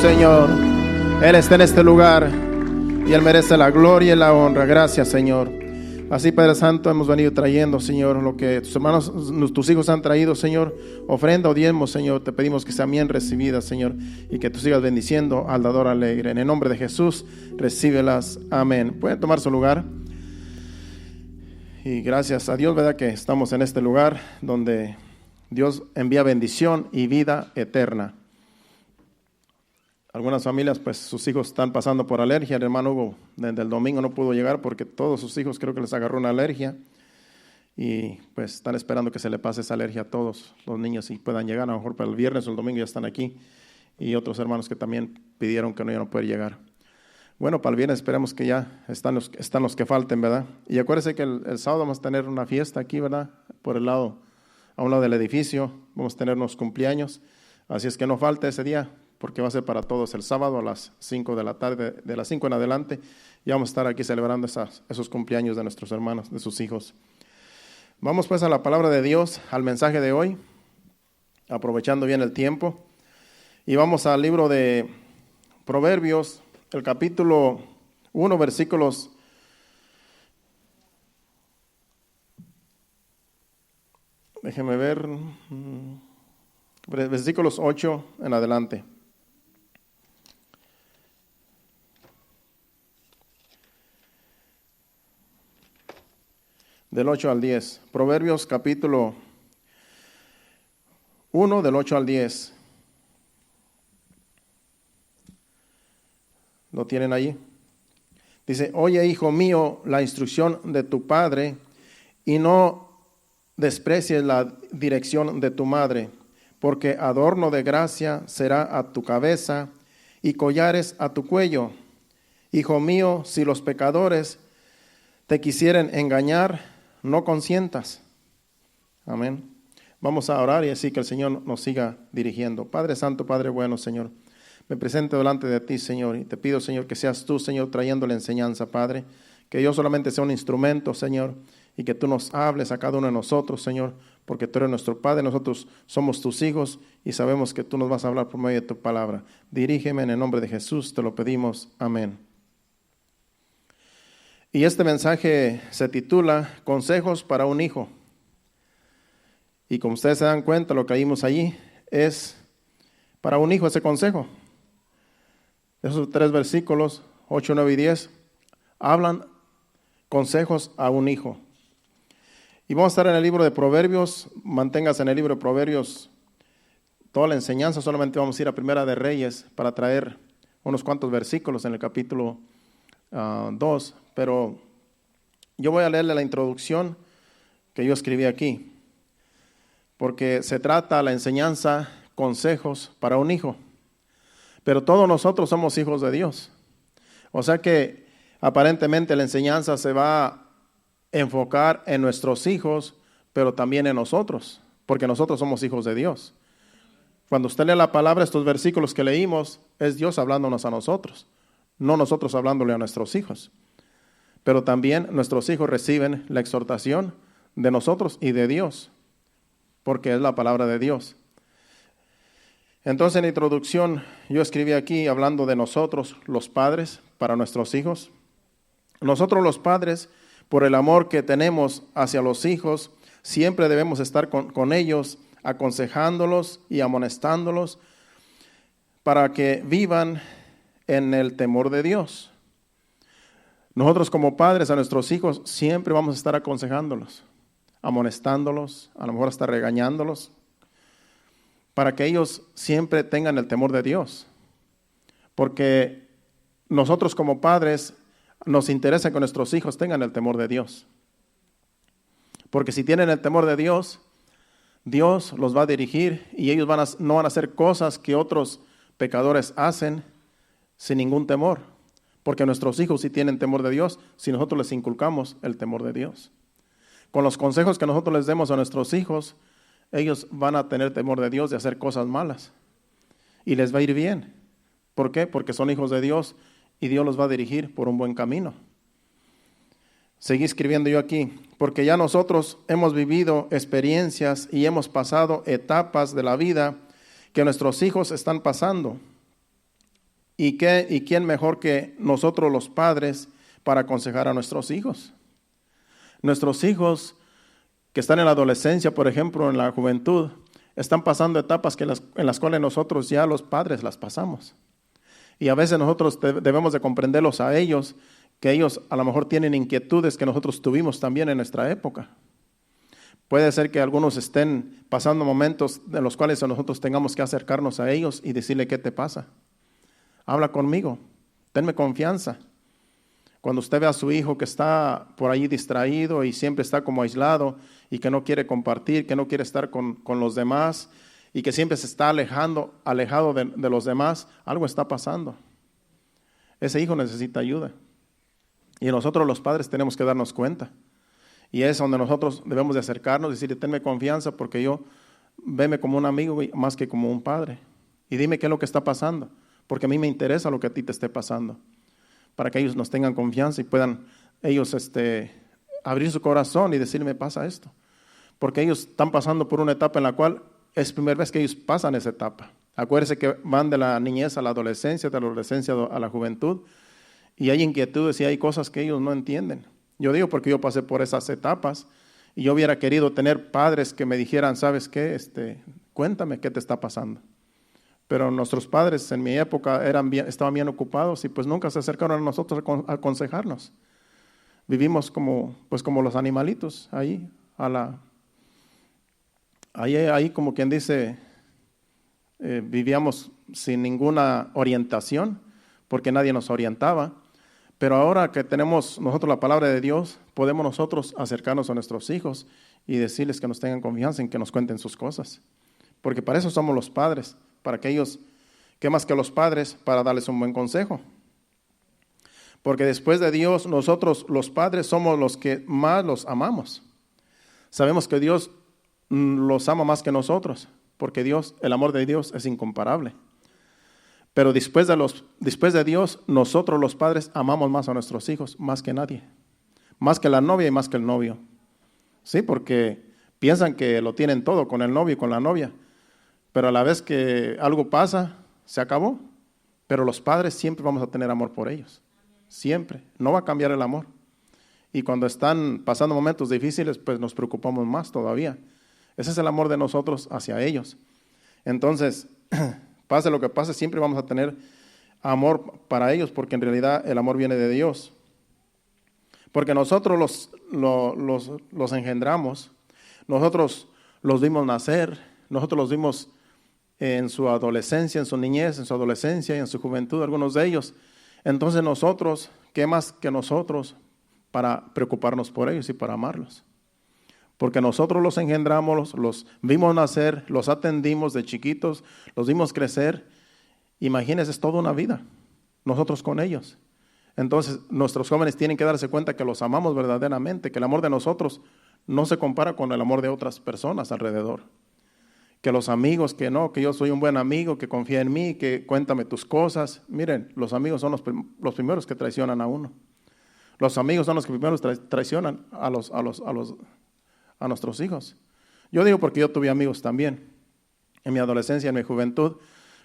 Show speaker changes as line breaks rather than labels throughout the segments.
Señor. Él está en este lugar y Él merece la gloria y la honra. Gracias, Señor. Así, Padre Santo, hemos venido trayendo, Señor, lo que tus hermanos, tus hijos han traído, Señor. Ofrenda o diezmo, Señor. Te pedimos que sean bien recibidas, Señor, y que tú sigas bendiciendo al dador alegre. En el nombre de Jesús, recíbelas. Amén. Pueden tomar su lugar. Y gracias a Dios, ¿verdad?, que estamos en este lugar donde Dios envía bendición y vida eterna. Algunas familias, pues sus hijos están pasando por alergia. El hermano Hugo desde el domingo no pudo llegar porque todos sus hijos creo que les agarró una alergia. Y pues están esperando que se le pase esa alergia a todos los niños y puedan llegar. A lo mejor para el viernes o el domingo ya están aquí. Y otros hermanos que también pidieron que no iban a poder llegar. Bueno, para el viernes esperemos que ya están los que falten, ¿verdad? Y acuérdense que el sábado vamos a tener una fiesta aquí, ¿verdad? Por el lado, a un lado del edificio. Vamos a tener unos cumpleaños. Así es que no falte ese día, porque va a ser para todos el sábado a las 5 de la tarde, de las 5 en adelante. Y vamos a estar aquí celebrando esos cumpleaños de nuestros hermanos, de sus hijos. Vamos pues a la palabra de Dios, al mensaje de hoy, aprovechando bien el tiempo. Y vamos al libro de Proverbios, el capítulo 1, versículos... Déjeme ver, versículos 8 en adelante. Del 8 al 10. Proverbios capítulo 1, del 8 al 10. ¿Lo tienen allí? Dice: oye, hijo mío, la instrucción de tu padre, y no desprecies la dirección de tu madre, porque adorno de gracia será a tu cabeza y collares a tu cuello. Hijo mío, si los pecadores te quisieren engañar, no consientas. Amén. Vamos a orar y así que el Señor nos siga dirigiendo. Padre Santo, Padre bueno, Señor, me presento delante de ti, Señor, y te pido, Señor, que seas tú, Señor, trayendo la enseñanza, Padre, que yo solamente sea un instrumento, Señor, y que tú nos hables a cada uno de nosotros, Señor, porque tú eres nuestro Padre, nosotros somos tus hijos y sabemos que tú nos vas a hablar por medio de tu palabra. Dirígeme en el nombre de Jesús, te lo pedimos. Amén. Y este mensaje se titula Consejos para un hijo. Y como ustedes se dan cuenta, lo que vimos allí es para un hijo ese consejo. Esos 3 versículos, 8, 9 y 10, hablan consejos a un hijo. Y vamos a estar en el libro de Proverbios. Manténgase en el libro de Proverbios toda la enseñanza. Solamente vamos a ir a Primera de Reyes para traer unos cuantos versículos en el capítulo 2. Pero yo voy a leerle la introducción que yo escribí aquí, porque se trata la enseñanza, consejos para un hijo. Pero todos nosotros somos hijos de Dios. O sea que aparentemente la enseñanza se va a enfocar en nuestros hijos, pero también en nosotros, porque nosotros somos hijos de Dios. Cuando usted lee la palabra, estos versículos que leímos, es Dios hablándonos a nosotros, no nosotros hablándole a nuestros hijos. Pero también nuestros hijos reciben la exhortación de nosotros y de Dios, porque es la palabra de Dios. Entonces, en la introducción, yo escribí aquí hablando de nosotros, los padres, para nuestros hijos. Nosotros los padres, por el amor que tenemos hacia los hijos, siempre debemos estar con ellos, aconsejándolos y amonestándolos para que vivan en el temor de Dios. Nosotros como padres a nuestros hijos siempre vamos a estar aconsejándolos, amonestándolos, a lo mejor hasta regañándolos, para que ellos siempre tengan el temor de Dios. Porque nosotros como padres nos interesa que nuestros hijos tengan el temor de Dios. Porque si tienen el temor de Dios, Dios los va a dirigir y ellos no van a hacer cosas que otros pecadores hacen sin ningún temor. Porque nuestros hijos sí tienen temor de Dios si nosotros les inculcamos el temor de Dios. Con los consejos que nosotros les demos a nuestros hijos, ellos van a tener temor de Dios de hacer cosas malas. Y les va a ir bien. ¿Por qué? Porque son hijos de Dios y Dios los va a dirigir por un buen camino. Seguí escribiendo yo aquí, porque ya nosotros hemos vivido experiencias y hemos pasado etapas de la vida que nuestros hijos están pasando. ¿Y quién mejor que nosotros los padres para aconsejar a nuestros hijos? Nuestros hijos que están en la adolescencia, por ejemplo, en la juventud, están pasando etapas en las cuales nosotros ya los padres las pasamos. Y a veces nosotros debemos de comprenderlos a ellos, que ellos a lo mejor tienen inquietudes que nosotros tuvimos también en nuestra época. Puede ser que algunos estén pasando momentos en los cuales nosotros tengamos que acercarnos a ellos y decirle, ¿qué te pasa? Habla conmigo, tenme confianza. Cuando usted ve a su hijo que está por ahí distraído y siempre está como aislado y que no quiere compartir, que no quiere estar con los demás y que siempre se está alejado de los demás, algo está pasando. Ese hijo necesita ayuda. Y nosotros los padres tenemos que darnos cuenta. Y es donde nosotros debemos de acercarnos y decirle, tenme confianza porque veme como un amigo más que como un padre. Y dime qué es lo que está pasando, porque a mí me interesa lo que a ti te esté pasando, para que ellos nos tengan confianza y puedan ellos abrir su corazón y decirme, pasa esto. Porque ellos están pasando por una etapa en la cual es primera vez que ellos pasan esa etapa. Acuérdense que van de la niñez a la adolescencia, de la adolescencia a la juventud, y hay inquietudes y hay cosas que ellos no entienden. Yo digo porque yo pasé por esas etapas y yo hubiera querido tener padres que me dijeran, ¿sabes qué? Cuéntame qué te está pasando. Pero nuestros padres en mi época estaban bien ocupados y pues nunca se acercaron a nosotros a aconsejarnos. Vivimos como los animalitos ahí como quien dice, vivíamos sin ninguna orientación porque nadie nos orientaba. Pero ahora que tenemos nosotros la palabra de Dios, podemos nosotros acercarnos a nuestros hijos y decirles que nos tengan confianza en que nos cuenten sus cosas. Porque para eso somos los padres, para que ellos, ¿qué más que los padres? Para darles un buen consejo. Porque después de Dios, nosotros los padres somos los que más los amamos. Sabemos que Dios los ama más que nosotros, porque el amor de Dios es incomparable. Pero después de Dios, nosotros los padres amamos más a nuestros hijos, más que nadie. Más que la novia y más que el novio. Sí, porque piensan que lo tienen todo con el novio y con la novia. Pero a la vez que algo pasa, se acabó. Pero los padres siempre vamos a tener amor por ellos. Siempre. No va a cambiar el amor. Y cuando están pasando momentos difíciles, pues nos preocupamos más todavía. Ese es el amor de nosotros hacia ellos. Entonces, pase lo que pase, siempre vamos a tener amor para ellos, porque en realidad el amor viene de Dios. Porque nosotros los engendramos, nosotros los vimos nacer, nosotros los vimos en su adolescencia, en su niñez, en su adolescencia y en su juventud, algunos de ellos. Entonces nosotros, ¿qué más que nosotros para preocuparnos por ellos y para amarlos? Porque nosotros los engendramos, los vimos nacer, los atendimos de chiquitos, los vimos crecer. Imagínense, es toda una vida, nosotros con ellos. Entonces, nuestros jóvenes tienen que darse cuenta que los amamos verdaderamente, que el amor de nosotros no se compara con el amor de otras personas alrededor. Que los amigos, que yo soy un buen amigo, que confía en mí, que cuéntame tus cosas. Miren, los amigos son los primeros que traicionan a uno. Los amigos son los que primero traicionan a nuestros hijos. Yo digo porque yo tuve amigos también, en mi adolescencia, en mi juventud,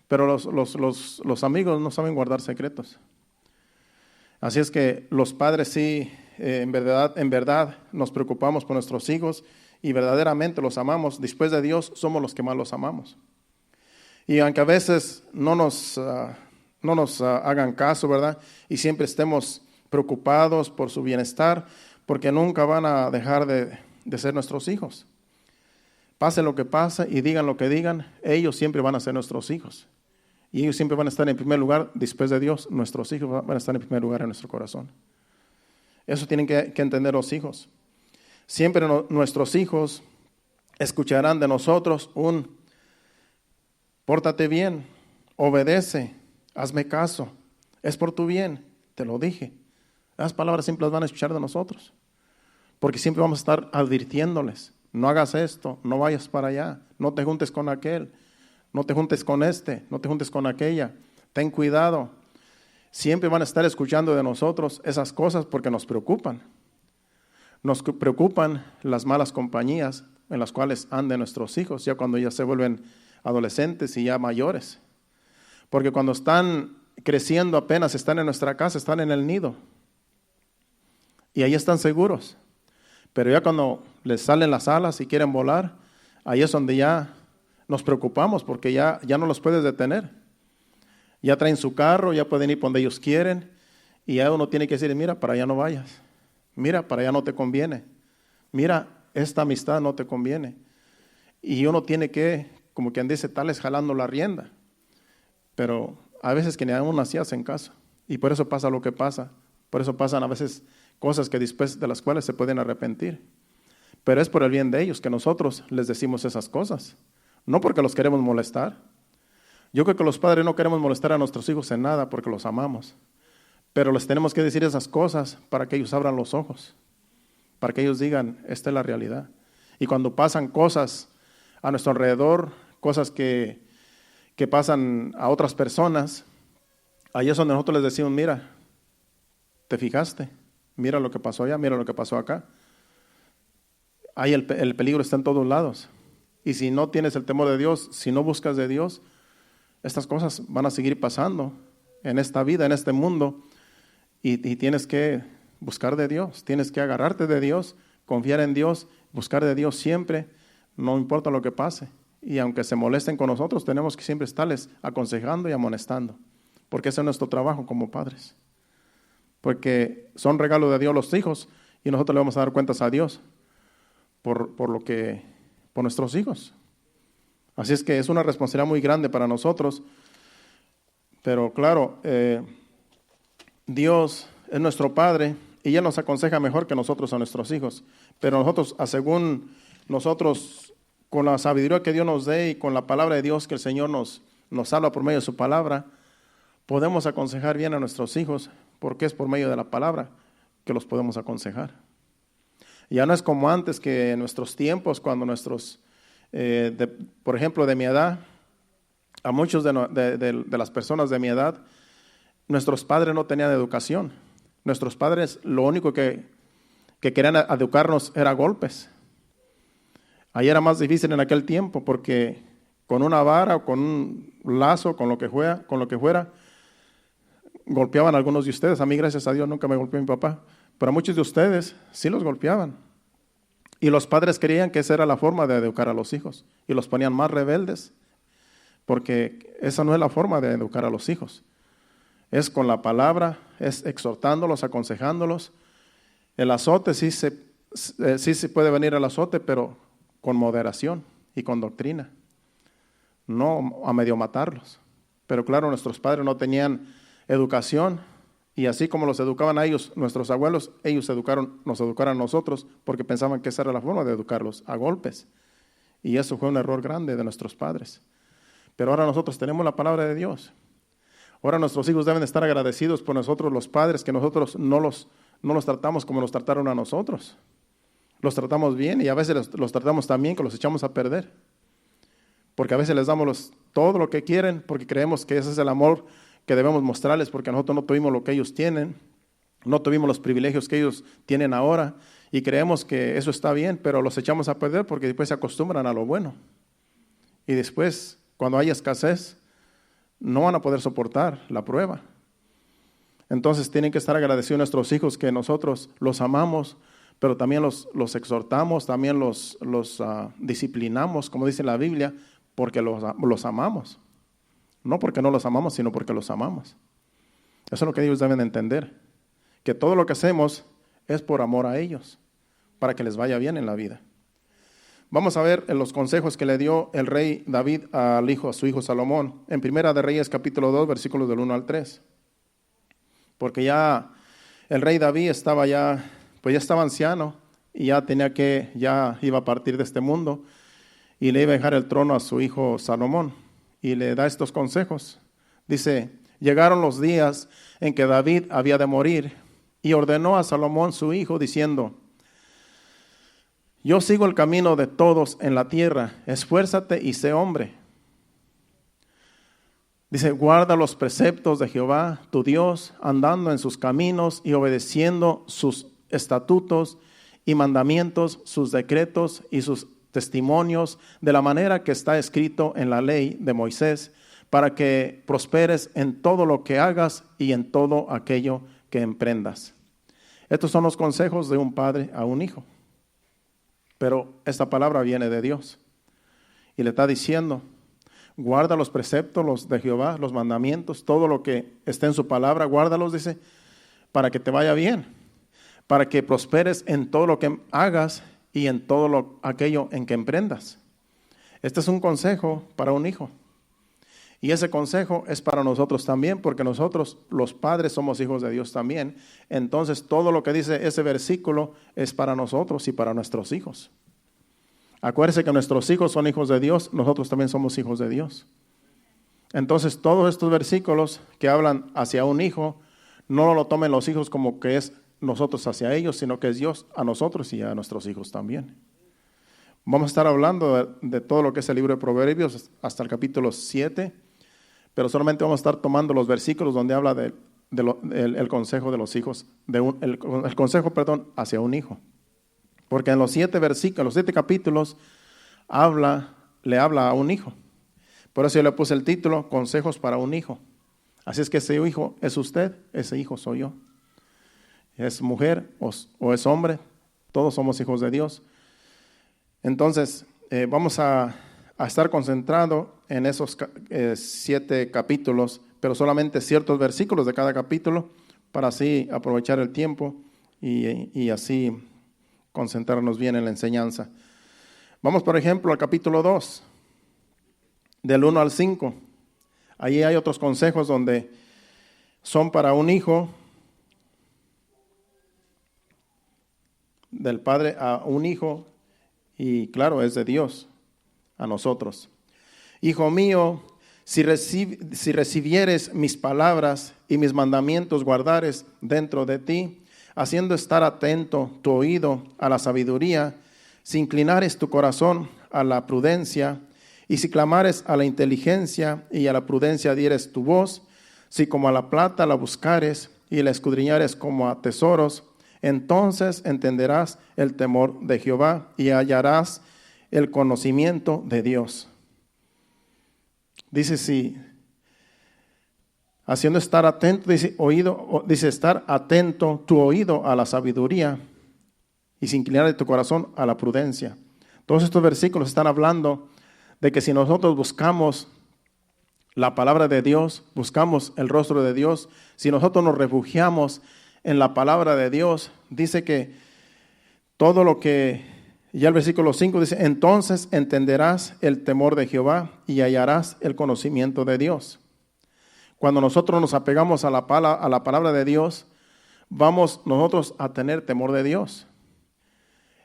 pero los amigos no saben guardar secretos. Así es que los padres sí, en verdad nos preocupamos por nuestros hijos y verdaderamente los amamos. Después de Dios, somos los que más los amamos. Y aunque a veces no nos hagan caso, ¿verdad? Y siempre estemos preocupados por su bienestar, porque nunca van a dejar de ser nuestros hijos. Pase lo que pase y digan lo que digan, ellos siempre van a ser nuestros hijos. Y ellos siempre van a estar en primer lugar, después de Dios, nuestros hijos van a estar en primer lugar en nuestro corazón. Eso tienen que entender los hijos. Siempre nuestros hijos escucharán de nosotros pórtate bien, obedece, hazme caso, es por tu bien, te lo dije. Las palabras siempre las van a escuchar de nosotros. Porque siempre vamos a estar advirtiéndoles, no hagas esto, no vayas para allá, no te juntes con aquel, no te juntes con no te juntes con aquella, ten cuidado. Siempre van a estar escuchando de nosotros esas cosas porque nos preocupan. Nos preocupan las malas compañías en las cuales andan nuestros hijos, ya cuando ya se vuelven adolescentes y ya mayores. Porque cuando están creciendo apenas, están en nuestra casa, están en el nido. Y ahí están seguros. Pero ya cuando les salen las alas y quieren volar, ahí es donde ya nos preocupamos porque ya no los puedes detener. Ya traen su carro, ya pueden ir por donde ellos quieren y ya uno tiene que decir, mira, para allá no vayas. Mira, para allá no te conviene. Mira, esta amistad no te conviene. Y uno tiene que, como quien dice, tales jalando la rienda. Pero a veces que ni aún así hacen caso. Y por eso pasa lo que pasa. Por eso pasan a veces cosas que después de las cuales se pueden arrepentir. Pero es por el bien de ellos que nosotros les decimos esas cosas. No porque los queremos molestar. Yo creo que los padres no queremos molestar a nuestros hijos en nada porque los amamos. Pero les tenemos que decir esas cosas para que ellos abran los ojos. Para que ellos digan, esta es la realidad. Y cuando pasan cosas a nuestro alrededor, cosas que pasan a otras personas, ahí es donde nosotros les decimos, mira, ¿te fijaste? Mira lo que pasó allá, mira lo que pasó acá. Ahí el peligro está en todos lados. Y si no tienes el temor de Dios, si no buscas de Dios, estas cosas van a seguir pasando en esta vida, en este mundo. Y tienes que buscar de Dios, tienes que agarrarte de Dios, confiar en Dios, buscar de Dios siempre, no importa lo que pase. Y aunque se molesten con nosotros, tenemos que siempre estarles aconsejando y amonestando, porque ese es nuestro trabajo como padres. Porque son regalos de Dios los hijos y nosotros le vamos a dar cuentas a Dios por nuestros hijos. Así es que es una responsabilidad muy grande para nosotros, pero claro, Dios es nuestro Padre y Él nos aconseja mejor que nosotros a nuestros hijos, pero nosotros, según nosotros, con la sabiduría que Dios nos dé y con la palabra de Dios que el Señor nos habla por medio de su palabra, podemos aconsejar bien a nuestros hijos, porque es por medio de la palabra que los podemos aconsejar. Ya no es como antes, que en nuestros tiempos, cuando nuestros, por ejemplo, de mi edad, a muchos de las personas de mi edad, nuestros padres no tenían educación. Nuestros padres lo único que querían educarnos era golpes. Ahí era más difícil en aquel tiempo, porque con una vara o con un lazo, con lo que fuera, golpeaban a algunos de ustedes. A mí, gracias a Dios, nunca me golpeó mi papá, pero a muchos de ustedes sí los golpeaban. Y los padres creían que esa era la forma de educar a los hijos y los ponían más rebeldes, porque esa no es la forma de educar a los hijos. Es con la palabra, es exhortándolos, aconsejándolos. El azote sí se puede venir el azote, pero con moderación y con doctrina, no a medio matarlos. Pero claro, nuestros padres no tenían educación, y así como los educaban a ellos, nuestros abuelos, ellos nos educaron a nosotros, porque pensaban que esa era la forma de educarlos, a golpes. Y eso fue un error grande de nuestros padres. Pero ahora nosotros tenemos la palabra de Dios. Ahora nuestros hijos deben estar agradecidos por nosotros los padres, que nosotros no los tratamos como nos trataron a nosotros. Los tratamos bien y a veces los tratamos tan bien que los echamos a perder. Porque a veces les damos todo lo que quieren, porque creemos que ese es el amor que debemos mostrarles, porque nosotros no tuvimos lo que ellos tienen, no tuvimos los privilegios que ellos tienen ahora, y creemos que eso está bien, pero los echamos a perder porque después se acostumbran a lo bueno. Y después, cuando hay escasez, no van a poder soportar la prueba. Entonces tienen que estar agradecidos nuestros hijos, que nosotros los amamos, pero también los exhortamos, también los disciplinamos, como dice la Biblia, porque los amamos. No porque no los amamos, sino porque los amamos. Eso es lo que ellos deben entender, que todo lo que hacemos es por amor a ellos, para que les vaya bien en la vida. Vamos a ver los consejos que le dio el rey David a su hijo Salomón, en Primera de Reyes capítulo 2, versículos del 1 al 3. Porque ya el rey David estaba ya estaba anciano y ya iba a partir de este mundo, y le iba a dejar el trono a su hijo Salomón, y le da estos consejos. Dice: llegaron los días en que David había de morir, y ordenó a Salomón su hijo, diciendo: yo sigo el camino de todos en la tierra, esfuérzate y sé hombre. Dice: guarda los preceptos de Jehová, tu Dios, andando en sus caminos y obedeciendo sus estatutos y mandamientos, sus decretos y sus testimonios, de la manera que está escrito en la ley de Moisés, para que prosperes en todo lo que hagas y en todo aquello que emprendas. Estos son los consejos de un padre a un hijo. Pero esta palabra viene de Dios. Y le está diciendo, guarda los preceptos los de Jehová, los mandamientos, todo lo que esté en su palabra, guárdalos, dice, para que te vaya bien, para que prosperes en todo lo que hagas y en todo aquello en que emprendas. Este es un consejo para un hijo. Y ese consejo es para nosotros también, porque nosotros, los padres, somos hijos de Dios también. Entonces, todo lo que dice ese versículo es para nosotros y para nuestros hijos. Acuérdense que nuestros hijos son hijos de Dios, nosotros también somos hijos de Dios. Entonces, todos estos versículos que hablan hacia un hijo, no lo tomen los hijos como que es nosotros hacia ellos, sino que es Dios a nosotros y a nuestros hijos también. Vamos a estar hablando de todo lo que es el libro de Proverbios hasta el capítulo 7, pero solamente vamos a estar tomando los versículos donde habla el consejo de los hijos, el consejo hacia un hijo. Porque en los 7 versículos, los 7 capítulos, le habla a un hijo. Por eso yo le puse el título, Consejos para un hijo. Así es que ese hijo es usted, ese hijo soy yo. Es mujer o es hombre, todos somos hijos de Dios. Entonces, vamos a estar concentrados en esos 7 capítulos, pero solamente ciertos versículos de cada capítulo, para así aprovechar el tiempo y así concentrarnos bien en la enseñanza. Vamos, por ejemplo, al capítulo 2, del 1 al 5. Allí hay otros consejos donde son para un hijo, del padre a un hijo, y claro, es de Dios a nosotros. Hijo mío, si recibieres mis palabras y mis mandamientos guardares dentro de ti, haciendo estar atento tu oído a la sabiduría, si inclinares tu corazón a la prudencia, y si clamares a la inteligencia y a la prudencia dieres tu voz, si como a la plata la buscares y la escudriñares como a tesoros, entonces entenderás el temor de Jehová y hallarás el conocimiento de Dios. Dice, si haciendo estar atento, dice estar atento tu oído a la sabiduría y sin inclinar de tu corazón a la prudencia. Todos estos versículos están hablando de que si nosotros buscamos la palabra de Dios, buscamos el rostro de Dios, si nosotros nos refugiamos en la palabra de Dios, dice que todo lo que, ya el versículo 5 dice, entonces entenderás el temor de Jehová y hallarás el conocimiento de Dios. Cuando nosotros nos apegamos a la palabra de Dios, vamos nosotros a tener temor de Dios.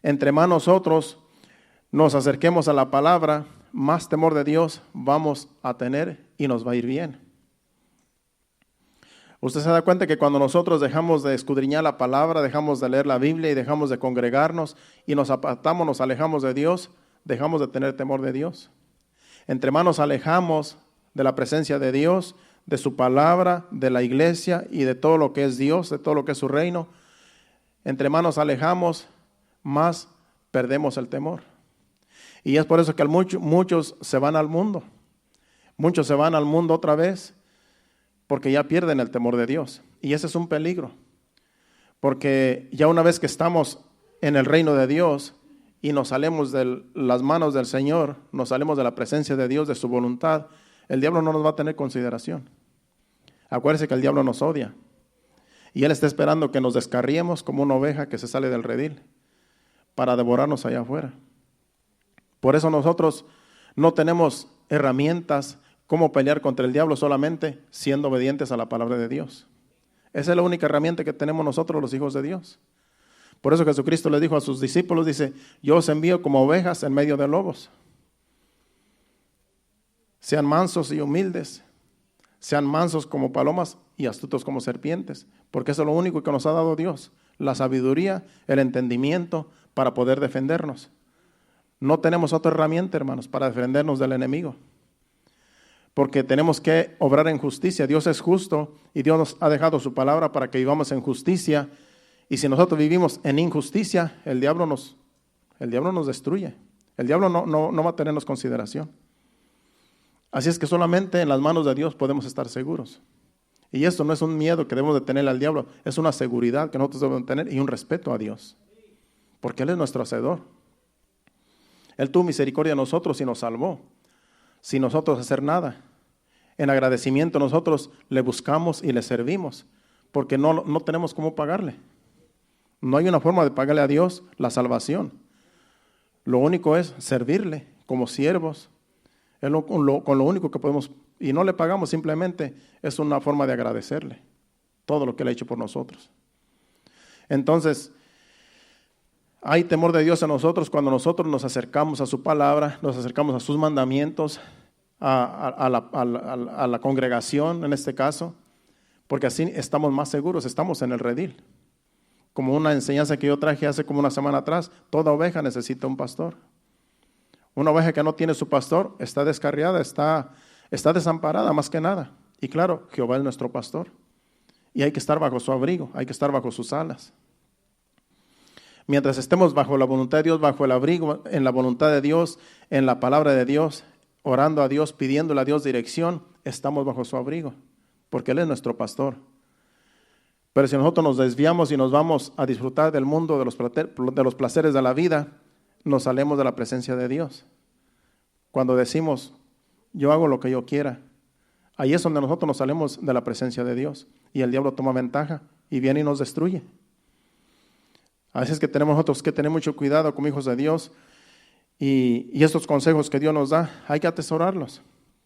Entre más nosotros nos acerquemos a la palabra, más temor de Dios vamos a tener y nos va a ir bien. Usted se da cuenta que cuando nosotros dejamos de escudriñar la palabra, dejamos de leer la Biblia y dejamos de congregarnos y nos apartamos, nos alejamos de Dios, dejamos de tener temor de Dios. Entre más nos alejamos de la presencia de Dios, de su palabra, de la iglesia y de todo lo que es Dios, de todo lo que es su reino, entre más nos alejamos, más perdemos el temor. Y es por eso que muchos se van al mundo. Muchos se van al mundo otra vez porque ya pierden el temor de Dios. Y ese es un peligro. Porque ya una vez que estamos en el reino de Dios y nos salimos de las manos del Señor, nos salimos de la presencia de Dios, de su voluntad, el diablo no nos va a tener consideración. Acuérdese que el diablo nos odia. Y él está esperando que nos descarriemos como una oveja que se sale del redil para devorarnos allá afuera. Por eso nosotros no tenemos herramientas cómo pelear contra el diablo, solamente siendo obedientes a la palabra de Dios. Esa es la única herramienta que tenemos nosotros los hijos de Dios. Por eso Jesucristo le dijo a sus discípulos, dice, yo os envío como ovejas en medio de lobos. Sean mansos y humildes, sean mansos como palomas y astutos como serpientes, porque eso es lo único que nos ha dado Dios, la sabiduría, el entendimiento para poder defendernos. No tenemos otra herramienta, hermanos, para defendernos del enemigo. Porque tenemos que obrar en justicia. Dios es justo y Dios nos ha dejado su palabra para que vivamos en justicia. Y si nosotros vivimos en injusticia, el diablo nos destruye. El diablo no va a tenernos consideración. Así es que solamente en las manos de Dios podemos estar seguros. Y esto no es un miedo que debemos de tener al diablo, es una seguridad que nosotros debemos tener y un respeto a Dios. Porque Él es nuestro hacedor. Él tuvo misericordia de nosotros y nos salvó, sin nosotros hacer nada. En agradecimiento nosotros le buscamos y le servimos, porque no tenemos cómo pagarle. No hay una forma de pagarle a Dios la salvación. Lo único es servirle como siervos. Es con lo único que podemos, y no le pagamos, simplemente es una forma de agradecerle todo lo que Él ha hecho por nosotros. Entonces, hay temor de Dios en nosotros cuando nosotros nos acercamos a su palabra, nos acercamos a sus mandamientos, a la congregación en este caso, porque así estamos más seguros, estamos en el redil. Como una enseñanza que yo traje hace como una semana atrás, toda oveja necesita un pastor. Una oveja que no tiene su pastor está descarriada, está desamparada más que nada. Y claro, Jehová es nuestro pastor. Y hay que estar bajo su abrigo, hay que estar bajo sus alas. Mientras estemos bajo la voluntad de Dios, bajo el abrigo, en la voluntad de Dios, en la palabra de Dios, orando a Dios, pidiéndole a Dios dirección, estamos bajo su abrigo, porque Él es nuestro pastor. Pero si nosotros nos desviamos y nos vamos a disfrutar del mundo, de los placeres de la vida, nos salimos de la presencia de Dios. Cuando decimos, yo hago lo que yo quiera, ahí es donde nosotros nos salimos de la presencia de Dios. Y el diablo toma ventaja y viene y nos destruye. Así es que tenemos nosotros que tener mucho cuidado como hijos de Dios. Y estos consejos que Dios nos da, hay que atesorarlos.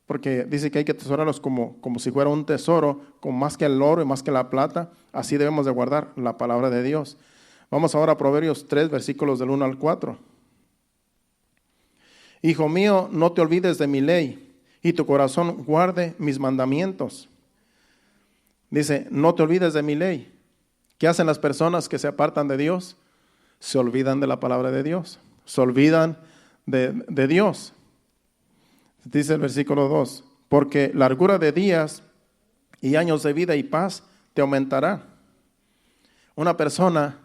Porque dice que hay que atesorarlos como si fuera un tesoro, con más que el oro y más que la plata. Así debemos de guardar la palabra de Dios. Vamos ahora a Proverbios 3, versículos del 1 al 4. Hijo mío, no te olvides de mi ley, y tu corazón guarde mis mandamientos. Dice, no te olvides de mi ley. ¿Qué hacen las personas que se apartan de Dios? Se olvidan de la palabra de Dios. Se olvidan de Dios. Dice el versículo 2, porque largura de días y años de vida y paz te aumentará. Una persona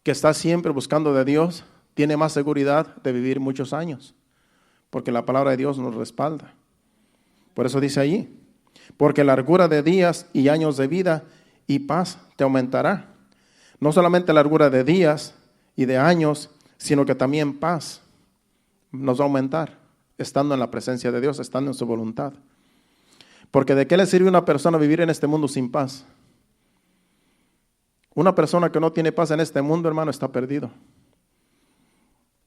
que está siempre buscando de Dios tiene más seguridad de vivir muchos años, porque la palabra de Dios nos respalda. Por eso dice allí, porque largura de días y años de vida y paz te aumentará. No solamente largura de días y de años, sino que también paz nos va a aumentar, estando en la presencia de Dios, estando en su voluntad. Porque ¿de qué le sirve a una persona vivir en este mundo sin paz? Una persona que no tiene paz en este mundo, hermano, está perdido.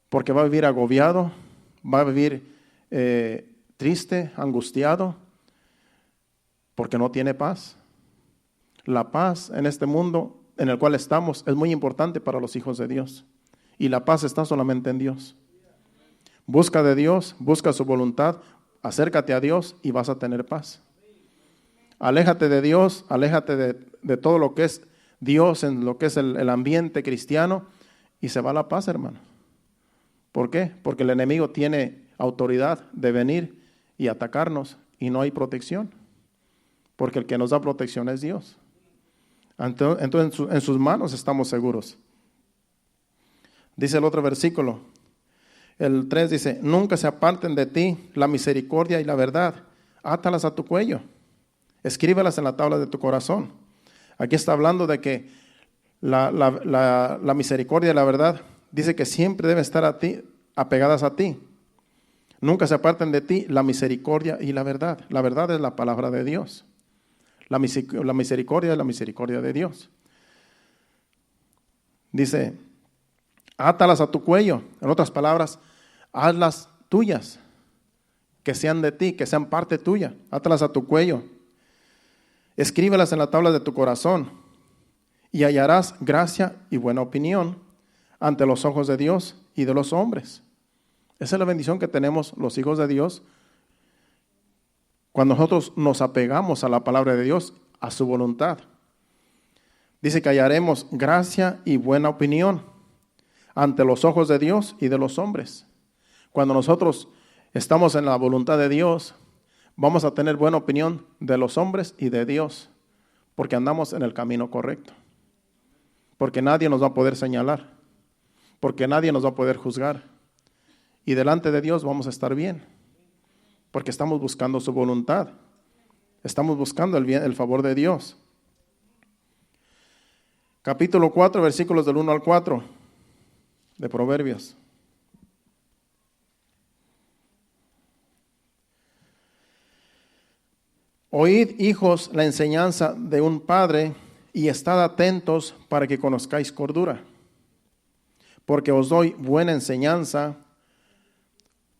Porque va a vivir agobiado, va a vivir triste, angustiado, porque no tiene paz. La paz en este mundo en el cual estamos es muy importante para los hijos de Dios. Y la paz está solamente en Dios. Busca de Dios, busca su voluntad, acércate a Dios y vas a tener paz. Aléjate de Dios, aléjate de todo lo que es Dios, en lo que es el ambiente cristiano, y se va la paz, hermano. ¿Por qué? Porque el enemigo tiene autoridad de venir y atacarnos y no hay protección. Porque el que nos da protección es Dios. Entonces en sus manos estamos seguros. Dice el otro versículo, el 3 dice, nunca se aparten de ti la misericordia y la verdad, átalas a tu cuello, escríbelas en la tabla de tu corazón. Aquí está hablando de que la misericordia y la verdad, dice que siempre deben estar apegadas a ti. Nunca se aparten de ti la misericordia y la verdad. La verdad es la palabra de Dios. La misericordia es la misericordia de Dios. Dice, átalas a tu cuello. En otras palabras, hazlas tuyas, que sean de ti, que sean parte tuya. Átalas a tu cuello. Escríbelas en la tabla de tu corazón y hallarás gracia y buena opinión ante los ojos de Dios y de los hombres. Esa es la bendición que tenemos los hijos de Dios cuando nosotros nos apegamos a la palabra de Dios, a su voluntad. Dice que hallaremos gracia y buena opinión ante los ojos de Dios y de los hombres. Cuando nosotros estamos en la voluntad de Dios, vamos a tener buena opinión de los hombres y de Dios, porque andamos en el camino correcto. Porque nadie nos va a poder señalar, porque nadie nos va a poder juzgar. Y delante de Dios vamos a estar bien, porque estamos buscando su voluntad. Estamos buscando el bien, el favor de Dios. Capítulo 4, versículos del 1 al 4 de Proverbios. Oíd, hijos, la enseñanza de un padre, y estad atentos para que conozcáis cordura. Porque os doy buena enseñanza,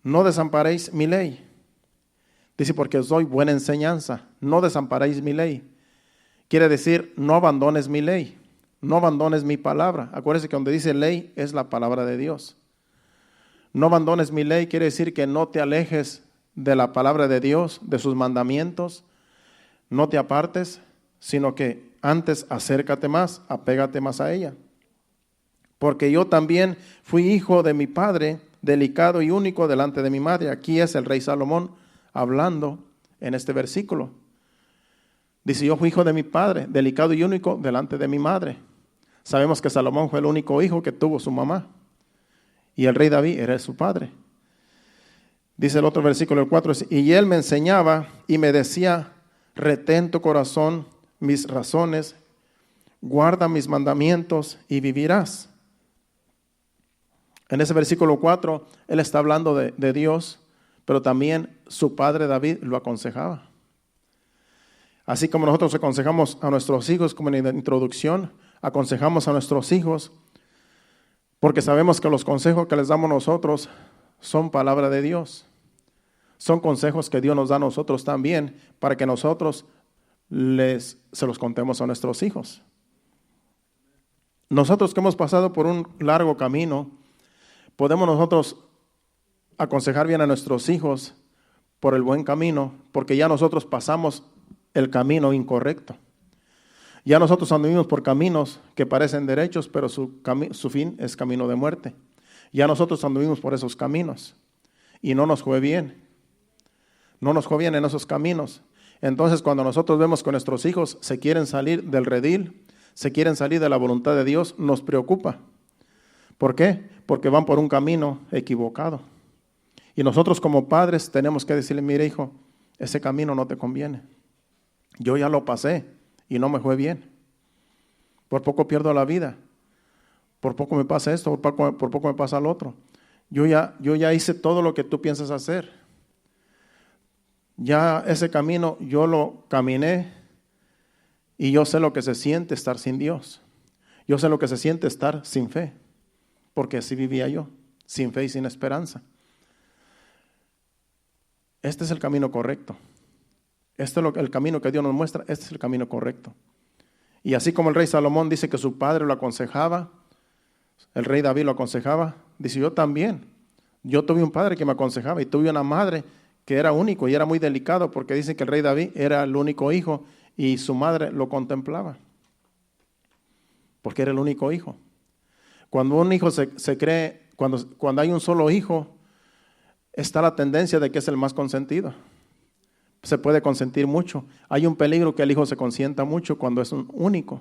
no desamparéis mi ley. Dice, porque os doy buena enseñanza, no desamparéis mi ley. Quiere decir, no abandones mi ley, no abandones mi palabra. Acuérdense que donde dice ley es la palabra de Dios. No abandones mi ley quiere decir que no te alejes de la palabra de Dios, de sus mandamientos, no te apartes, sino que antes acércate más, apégate más a ella. Porque yo también fui hijo de mi padre, delicado y único delante de mi madre. Aquí es el rey Salomón hablando en este versículo. Dice, yo fui hijo de mi padre, delicado y único delante de mi madre. Sabemos que Salomón fue el único hijo que tuvo su mamá. Y el rey David era su padre. Dice el otro versículo, el 4, y él me enseñaba y me decía, retén tu corazón mis razones, guarda mis mandamientos y vivirás. En ese versículo 4, él está hablando de Dios, pero también su padre David lo aconsejaba. Así como nosotros aconsejamos a nuestros hijos, como en la introducción, aconsejamos a nuestros hijos, porque sabemos que los consejos que les damos nosotros son palabra de Dios. Son consejos que Dios nos da a nosotros también, para que nosotros se los contemos a nuestros hijos. Nosotros que hemos pasado por un largo camino, podemos nosotros aconsejar bien a nuestros hijos por el buen camino, porque ya nosotros pasamos el camino incorrecto. Ya nosotros anduvimos por caminos que parecen derechos, pero su fin es camino de muerte. Ya nosotros anduvimos por esos caminos y no nos fue bien. No nos fue bien en esos caminos. Entonces, cuando nosotros vemos que nuestros hijos se quieren salir del redil, se quieren salir de la voluntad de Dios, nos preocupa. ¿Por qué? Porque van por un camino equivocado. Y nosotros como padres tenemos que decirle, mire hijo, ese camino no te conviene. Yo ya lo pasé y no me fue bien. Por poco pierdo la vida. Por poco me pasa esto, por poco me pasa lo otro. Yo ya hice todo lo que tú piensas hacer. Ya ese camino yo lo caminé y yo sé lo que se siente estar sin Dios. Yo sé lo que se siente estar sin fe, porque así vivía yo, sin fe y sin esperanza. Este es el camino correcto. Este es el camino que Dios nos muestra, este es el camino correcto. Y así como el rey Salomón dice que su padre lo aconsejaba, el rey David lo aconsejaba, dice yo también. Yo tuve un padre que me aconsejaba y tuve una madre que era único y era muy delicado, porque dicen que el rey David era el único hijo y su madre lo contemplaba, porque era el único hijo. Cuando un hijo se cree, cuando hay un solo hijo, está la tendencia de que es el más consentido. Se puede consentir mucho. Hay un peligro que el hijo se consienta mucho cuando es un único.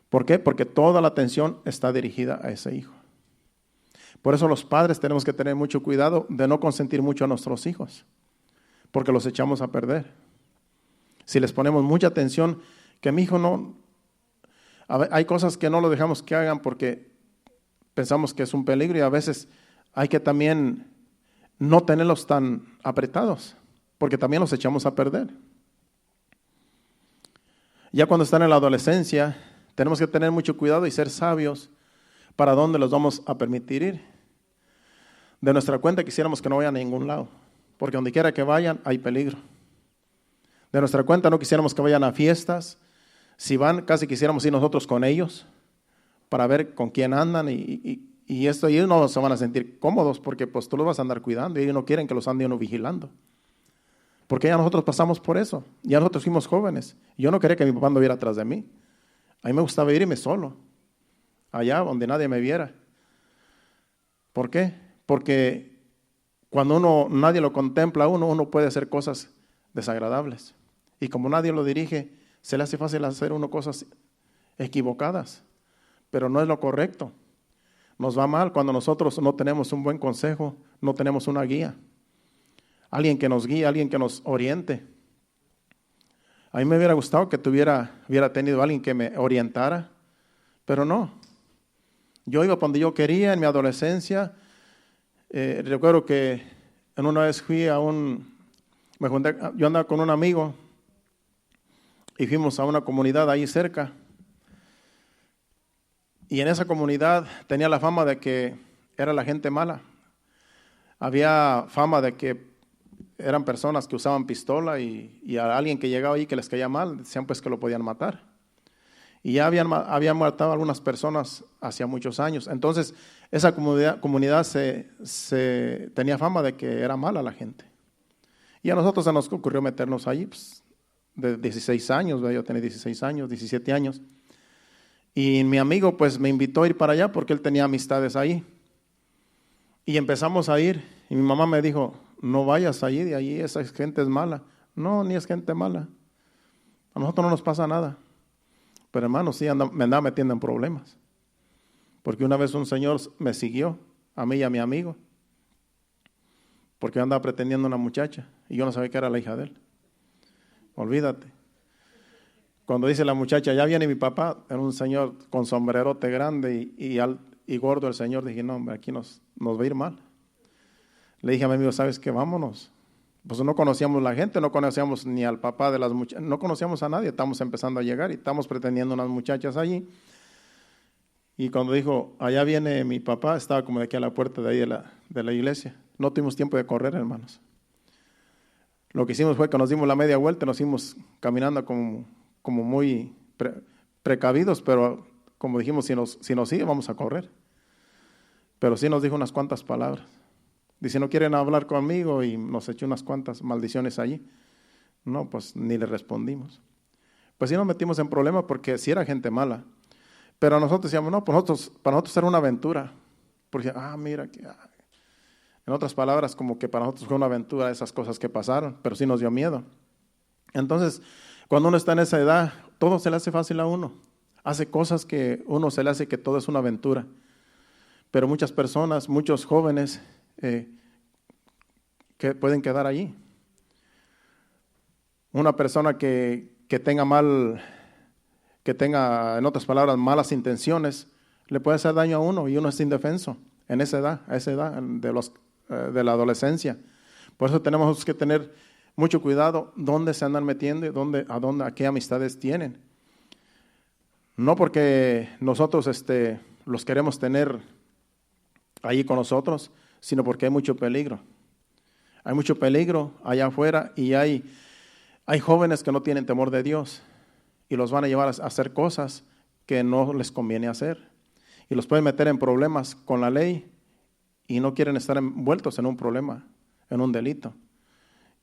¿Por qué? Porque toda la atención está dirigida a ese hijo. Por eso los padres tenemos que tener mucho cuidado de no consentir mucho a nuestros hijos, porque los echamos a perder. Si les ponemos mucha atención, que mi hijo no... hay cosas que no lo dejamos que hagan porque pensamos que es un peligro, y a veces hay que también no tenerlos tan apretados, porque también los echamos a perder. Ya cuando están en la adolescencia, tenemos que tener mucho cuidado y ser sabios para dónde los vamos a permitir ir. De nuestra cuenta quisiéramos que no vayan a ningún lado, porque donde quiera que vayan hay peligro. De nuestra cuenta no quisiéramos que vayan a fiestas. Si van, casi quisiéramos ir nosotros con ellos para ver con quién andan y ellos no se van a sentir cómodos, porque pues tú los vas a andar cuidando y ellos no quieren que los ande uno vigilando. Porque ya nosotros pasamos por eso, ya nosotros fuimos jóvenes. Yo no quería que mi papá anduviera atrás de mí. A mí me gustaba irme solo, allá donde nadie me viera. ¿Por qué? Porque cuando nadie lo contempla, uno puede hacer cosas desagradables. Y como nadie lo dirige, se le hace fácil hacer uno cosas equivocadas, pero no es lo correcto. Nos va mal cuando nosotros no tenemos un buen consejo, no tenemos una guía. alguien que nos guíe, alguien que nos oriente. A mí me hubiera gustado que hubiera tenido alguien que me orientara, pero no. Yo iba donde yo quería en mi adolescencia. Recuerdo que en una vez me junté, yo andaba con un amigo y fuimos a una comunidad ahí cerca. Y en esa comunidad tenía la fama de que era la gente mala. Había fama de que eran personas que usaban pistola y a alguien que llegaba ahí que les caía mal, decían pues que lo podían matar. Y ya habían matado a algunas personas hacía muchos años. Entonces, esa comunidad tenía fama de que era mala la gente. Y a nosotros se nos ocurrió meternos allí, pues, de 16 años, yo tenía 16 años, 17 años. Y mi amigo pues me invitó a ir para allá porque él tenía amistades ahí. Y empezamos a ir y mi mamá me dijo, no vayas allí, de allí esa gente es mala. No, ni es gente mala. A nosotros no nos pasa nada. Pero hermano, sí me andaba metiendo en problemas. Porque una vez un señor me siguió, a mí y a mi amigo, porque andaba pretendiendo una muchacha y yo no sabía que era la hija de él. Olvídate. Cuando dice la muchacha, ya viene mi papá, era un señor con sombrerote grande y gordo el señor. Dije, no, hombre, aquí nos va a ir mal. Le dije a mi amigo, ¿sabes qué? Vámonos. Pues no conocíamos la gente, no conocíamos ni al papá de las muchachas, no conocíamos a nadie, estamos empezando a llegar y estamos pretendiendo unas muchachas allí. Y cuando dijo, allá viene mi papá, estaba como de aquí a la puerta de ahí de la iglesia. No tuvimos tiempo de correr, hermanos. Lo que hicimos fue que nos dimos la media vuelta, nos fuimos caminando como muy precavidos, pero como dijimos, si nos sigue, vamos a correr. Pero sí nos dijo unas cuantas palabras. Dice, ¿no quieren hablar conmigo? Y nos echó unas cuantas maldiciones allí. No, pues ni le respondimos. Pues sí nos metimos en problemas porque sí era gente mala. Pero nosotros decíamos, no, para nosotros era una aventura. Porque, mira, en otras palabras, como que para nosotros fue una aventura esas cosas que pasaron, pero sí nos dio miedo. Entonces, cuando uno está en esa edad, todo se le hace fácil a uno. Hace cosas que uno se le hace que todo es una aventura. Pero muchas personas, muchos jóvenes, que pueden quedar allí. Una persona que tenga en otras palabras, malas intenciones, le puede hacer daño a uno y uno es indefenso a esa edad de la adolescencia. Por eso tenemos que tener mucho cuidado dónde se andan metiendo y a qué amistades tienen. No porque nosotros los queremos tener ahí con nosotros, sino porque hay mucho peligro. Hay mucho peligro allá afuera y hay jóvenes que no tienen temor de Dios y los van a llevar a hacer cosas que no les conviene hacer. Y los pueden meter en problemas con la ley y no quieren estar envueltos en un problema, en un delito.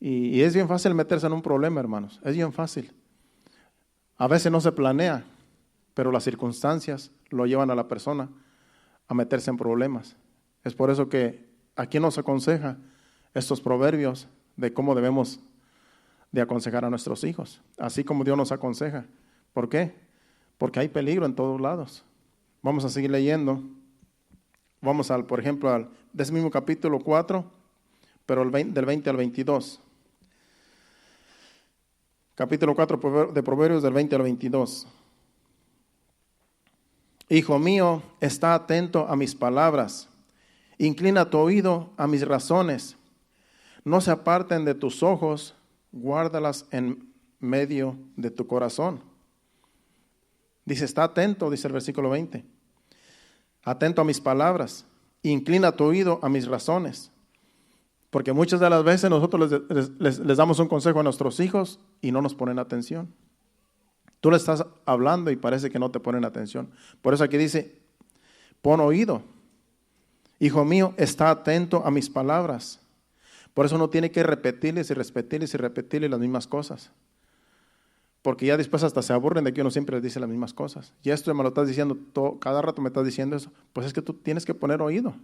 Y es bien fácil meterse en un problema, hermanos. Es bien fácil. A veces no se planea, pero las circunstancias lo llevan a la persona a meterse en problemas. Es por eso que aquí nos aconseja estos proverbios de cómo debemos de aconsejar a nuestros hijos, así como Dios nos aconseja. ¿Por qué? Porque hay peligro en todos lados. Vamos a seguir leyendo. Vamos por ejemplo, de ese mismo capítulo 4, pero del 20 al 22. Capítulo 4 de Proverbios del 20 al 22. Hijo mío, está atento a mis palabras. Inclina tu oído a mis razones. No se aparten de tus ojos, guárdalas en medio de tu corazón. Dice, está atento, dice el versículo 20. Atento a mis palabras. Inclina tu oído a mis razones. Porque muchas de las veces nosotros les damos un consejo a nuestros hijos y no nos ponen atención. Tú le estás hablando y parece que no te ponen atención. Por eso aquí dice, pon oído. Hijo mío, está atento a mis palabras. Por eso uno tiene que repetirles las mismas cosas. Porque ya después hasta se aburren de que uno siempre les dice las mismas cosas. Y esto me lo estás diciendo, cada rato me estás diciendo eso. Pues es que tú tienes que poner oído.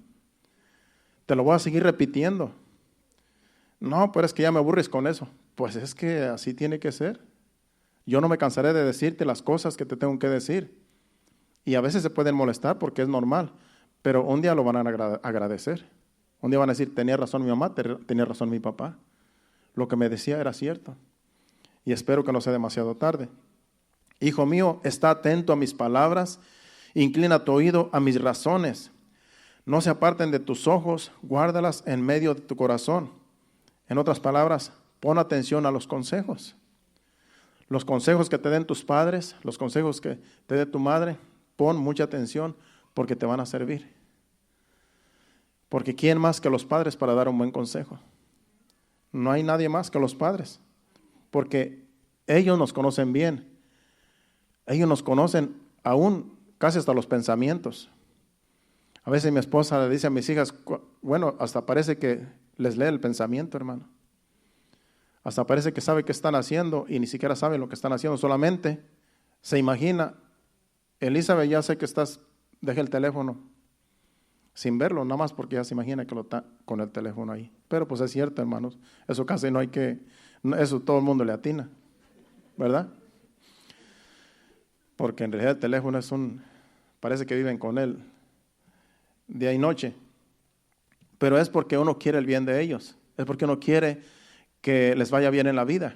Te lo voy a seguir repitiendo. No, pero es que ya me aburres con eso. Pues es que así tiene que ser. Yo no me cansaré de decirte las cosas que te tengo que decir. Y a veces se pueden molestar porque es normal. Pero un día lo van a agradecer. Un día van a decir, tenía razón mi mamá, tenía razón mi papá. lo que me decía era cierto. Y espero que no sea demasiado tarde. Hijo mío, está atento a mis palabras, inclina tu oído a mis razones. No se aparten de tus ojos, guárdalas en medio de tu corazón. En otras palabras, pon atención a los consejos. Los consejos que te den tus padres, los consejos que te dé tu madre, pon mucha atención porque te van a servir. Porque ¿quién más que los padres para dar un buen consejo? No hay nadie más que los padres, porque ellos nos conocen bien. Ellos nos conocen aún casi hasta los pensamientos. A veces mi esposa le dice a mis hijas, bueno, hasta parece que les lee el pensamiento, hermano. Hasta parece que sabe qué están haciendo y ni siquiera sabe lo que están haciendo, solamente se imagina. Elizabeth, ya sé que deja el teléfono sin verlo, nada más porque ya se imagina que lo está con el teléfono ahí. Pero pues es cierto, hermanos, eso casi no hay que, eso todo el mundo le atina, ¿verdad? Porque en realidad el teléfono parece que viven con él día y noche. Pero es porque uno quiere el bien de ellos, es porque uno quiere que les vaya bien en la vida.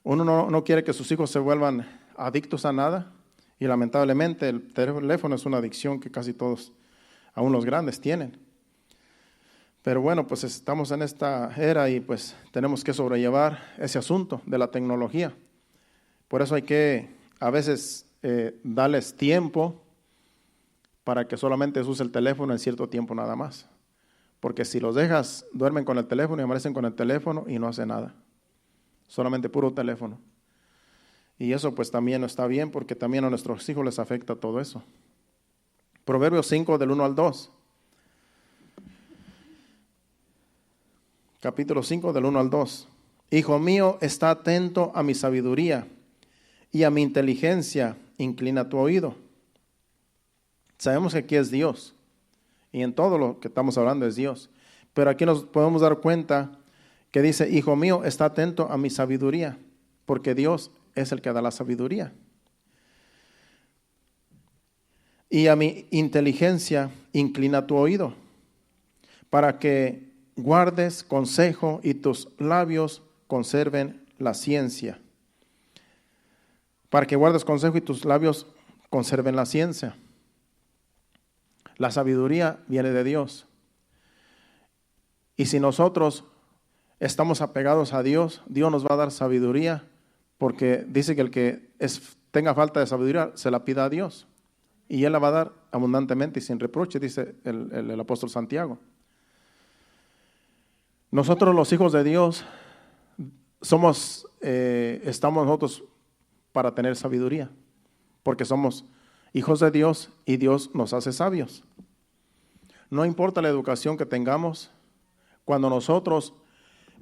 Uno no quiere que sus hijos se vuelvan adictos a nada, y lamentablemente el teléfono es una adicción que casi todos, aún los grandes, tienen. Pero bueno, pues estamos en esta era y pues tenemos que sobrellevar ese asunto de la tecnología. Por eso hay que a veces darles tiempo para que solamente se use el teléfono en cierto tiempo nada más. Porque si los dejas, duermen con el teléfono y amanecen con el teléfono y no hacen nada. Solamente puro teléfono. Y eso pues también no está bien, porque también a nuestros hijos les afecta todo eso. Proverbios 5 del 1 al 2. Capítulo 5 del 1 al 2. Hijo mío, está atento a mi sabiduría y a mi inteligencia, inclina tu oído. Sabemos que aquí es Dios. Y en todo lo que estamos hablando es Dios. Pero aquí nos podemos dar cuenta que dice, hijo mío, está atento a mi sabiduría, porque Dios es el que da la sabiduría. Y a mi inteligencia, inclina tu oído, para que guardes consejo y tus labios conserven la ciencia. Para que guardes consejo y tus labios conserven la ciencia. La sabiduría viene de Dios. Y si nosotros estamos apegados a Dios, Dios nos va a dar sabiduría, porque dice que el que tenga falta de sabiduría se la pida a Dios. Y Él la va a dar abundantemente y sin reproche, dice el apóstol Santiago. Nosotros los hijos de Dios estamos nosotros para tener sabiduría, porque somos hijos de Dios y Dios nos hace sabios. No importa la educación que tengamos, cuando nosotros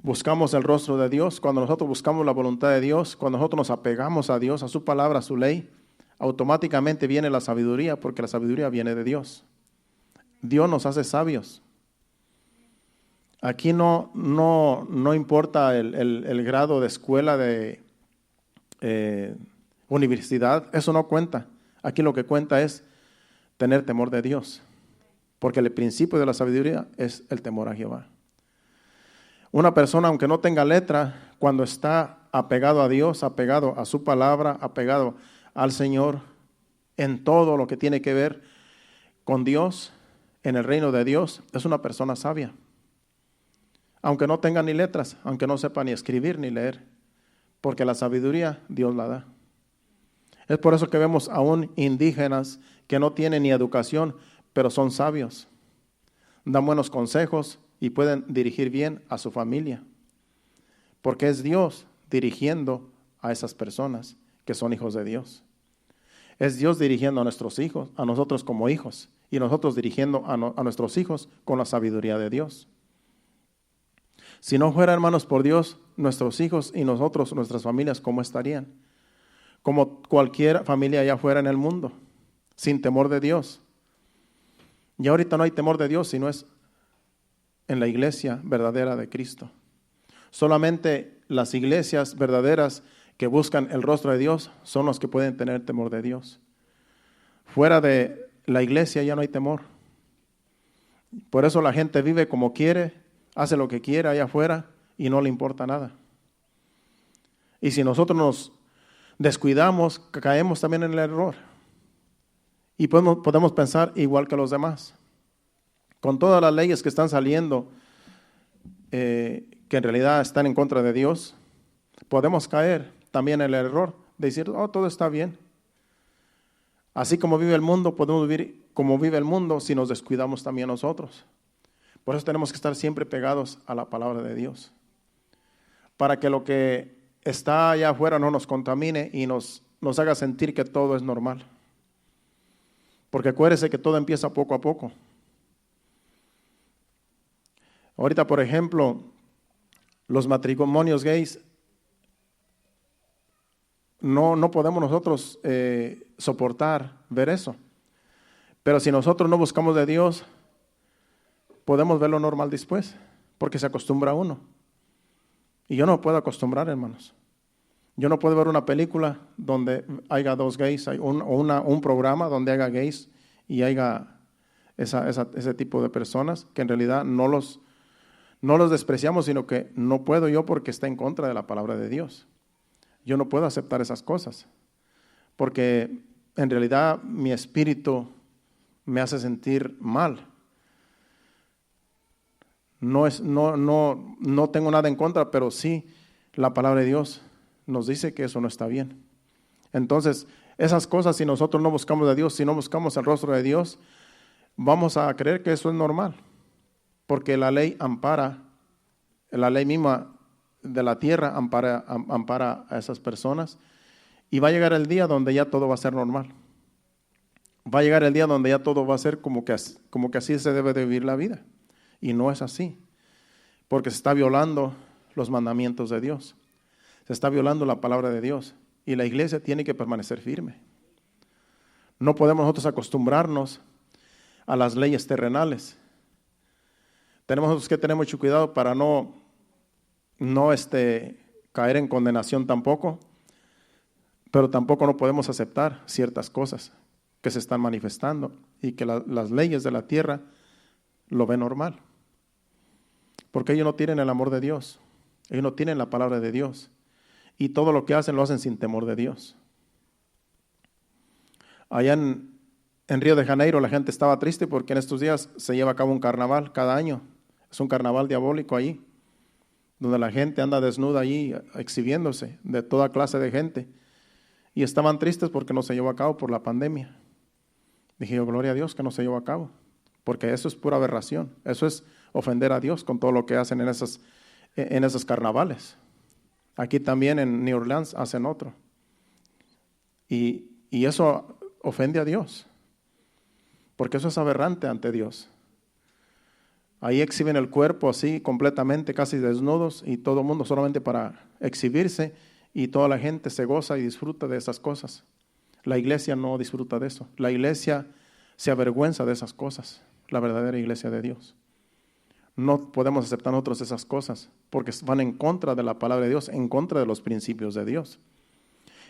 buscamos el rostro de Dios, cuando nosotros buscamos la voluntad de Dios, cuando nosotros nos apegamos a Dios, a su palabra, a su ley, automáticamente viene la sabiduría, porque la sabiduría viene de Dios. Dios nos hace sabios. Aquí no importa el grado de escuela, de universidad, eso no cuenta. Aquí lo que cuenta es tener temor de Dios, porque el principio de la sabiduría es el temor a Jehová. Una persona, aunque no tenga letra, cuando está apegado a Dios, apegado a su palabra, apegado al Señor, en todo lo que tiene que ver con Dios, en el reino de Dios, es una persona sabia. Aunque no tenga ni letras, aunque no sepa ni escribir ni leer, porque la sabiduría Dios la da. Es por eso que vemos aún indígenas que no tienen ni educación, pero son sabios. Dan buenos consejos y pueden dirigir bien a su familia. Porque es Dios dirigiendo a esas personas que son hijos de Dios. Es Dios dirigiendo a nuestros hijos, a nosotros como hijos, y nosotros dirigiendo a nuestros hijos con la sabiduría de Dios. Si no fuera, hermanos, por Dios, nuestros hijos y nosotros, nuestras familias, ¿cómo estarían? Como cualquier familia allá afuera en el mundo, sin temor de Dios. Y ahorita no hay temor de Dios, sino es en la iglesia verdadera de Cristo. Solamente las iglesias verdaderas que buscan el rostro de Dios son los que pueden tener temor de Dios. Fuera de la iglesia ya no hay temor. Por eso la gente vive como quiere, hace lo que quiere allá afuera y no le importa nada. Y si nosotros nos descuidamos, caemos también en el error. Y podemos pensar igual que los demás. Con todas las leyes que están saliendo, que en realidad están en contra de Dios, podemos caer también en el error de decir, oh, todo está bien. Así como vive el mundo, podemos vivir como vive el mundo si nos descuidamos también nosotros. Por eso tenemos que estar siempre pegados a la palabra de Dios, para que lo que está allá afuera no nos contamine y nos haga sentir que todo es normal. Porque acuérdese que todo empieza poco a poco. Ahorita, por ejemplo, los matrimonios gays, no podemos nosotros soportar ver eso. Pero si nosotros no buscamos de Dios, podemos verlo normal después, porque se acostumbra uno. Y yo no puedo acostumbrar, hermanos. Yo no puedo ver una película donde haya dos gays, un programa donde haya gays y haya ese tipo de personas que en realidad no los despreciamos, sino que no puedo yo porque está en contra de la palabra de Dios. Yo no puedo aceptar esas cosas, porque en realidad mi espíritu me hace sentir mal. No tengo nada en contra, pero sí la palabra de Dios nos dice que eso no está bien. Entonces, esas cosas, si nosotros no buscamos de Dios, si no buscamos el rostro de Dios, vamos a creer que eso es normal, porque la ley ampara, la ley misma de la tierra ampara a esas personas, y va a llegar el día donde ya todo va a ser normal. Va a llegar el día donde ya todo va a ser como que así se debe de vivir la vida. Y no es así, porque se está violando los mandamientos de Dios. Se está violando la palabra de Dios. Y la iglesia tiene que permanecer firme. No podemos nosotros acostumbrarnos a las leyes terrenales. Tenemos nosotros que tener mucho cuidado para no caer en condenación tampoco, pero tampoco no podemos aceptar ciertas cosas que se están manifestando y que las leyes de la tierra lo ven normal. Porque ellos no tienen el amor de Dios, ellos no tienen la palabra de Dios, y todo lo que hacen lo hacen sin temor de Dios. Allá en Río de Janeiro la gente estaba triste porque en estos días se lleva a cabo un carnaval cada año. Es un carnaval diabólico ahí, donde la gente anda desnuda allí exhibiéndose, de toda clase de gente. Y estaban tristes porque no se llevó a cabo por la pandemia. Dije yo, gloria a Dios que no se llevó a cabo, porque eso es pura aberración. Eso es ofender a Dios con todo lo que hacen en esos carnavales. Aquí también en New Orleans hacen otro. Y eso ofende a Dios, porque eso es aberrante ante Dios. Ahí exhiben el cuerpo así completamente, casi desnudos, y todo el mundo solamente para exhibirse, y toda la gente se goza y disfruta de esas cosas. La iglesia no disfruta de eso. La iglesia se avergüenza de esas cosas, la verdadera iglesia de Dios. No podemos aceptar nosotros esas cosas porque van en contra de la palabra de Dios, en contra de los principios de Dios.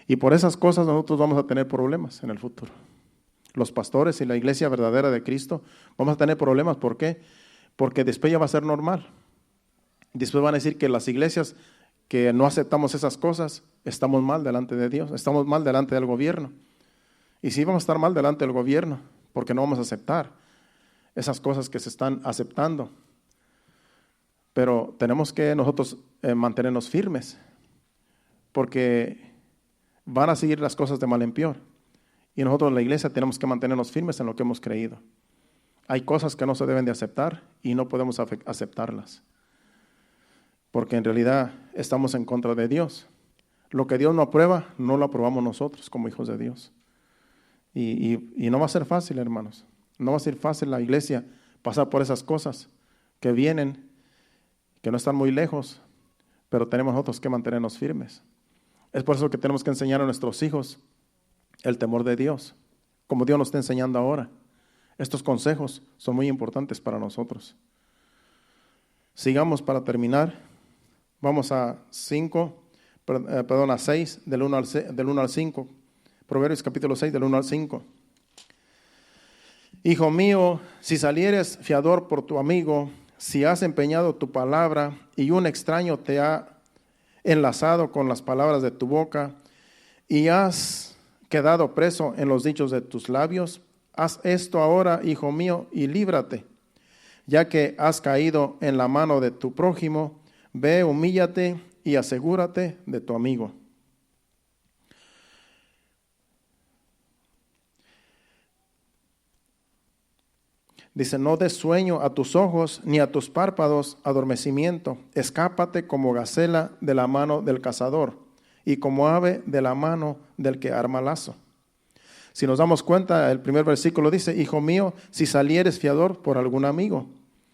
Y por esas cosas nosotros vamos a tener problemas en el futuro. Los pastores y la iglesia verdadera de Cristo vamos a tener problemas. ¿Por qué? Porque después ya va a ser normal. Después van a decir que las iglesias que no aceptamos esas cosas, estamos mal delante de Dios, estamos mal delante del gobierno. Y sí vamos a estar mal delante del gobierno, porque no vamos a aceptar esas cosas que se están aceptando. Pero tenemos que nosotros mantenernos firmes, porque van a seguir las cosas de mal en peor. Y nosotros en la iglesia tenemos que mantenernos firmes en lo que hemos creído. Hay cosas que no se deben de aceptar y no podemos aceptarlas, porque en realidad estamos en contra de Dios. Lo que Dios no aprueba, no lo aprobamos nosotros como hijos de Dios. Y no va a ser fácil, hermanos. No va a ser fácil la iglesia pasar por esas cosas que vienen, que no están muy lejos, pero tenemos nosotros que mantenernos firmes. Es por eso que tenemos que enseñar a nuestros hijos el temor de Dios, como Dios nos está enseñando ahora. Estos consejos son muy importantes para nosotros. Sigamos para terminar. Vamos a 6, del 1 al 5. Proverbios capítulo 6, del 1 al 5. Hijo mío, si salieres fiador por tu amigo, si has empeñado tu palabra y un extraño te ha enlazado con las palabras de tu boca y has quedado preso en los dichos de tus labios, haz esto ahora, hijo mío, y líbrate, ya que has caído en la mano de tu prójimo. Ve, humíllate y asegúrate de tu amigo. Dice, no des sueño a tus ojos, ni a tus párpados adormecimiento. Escápate como gacela de la mano del cazador, y como ave de la mano del que arma lazo. Si nos damos cuenta, el primer versículo dice, hijo mío, si salieres fiador por algún amigo,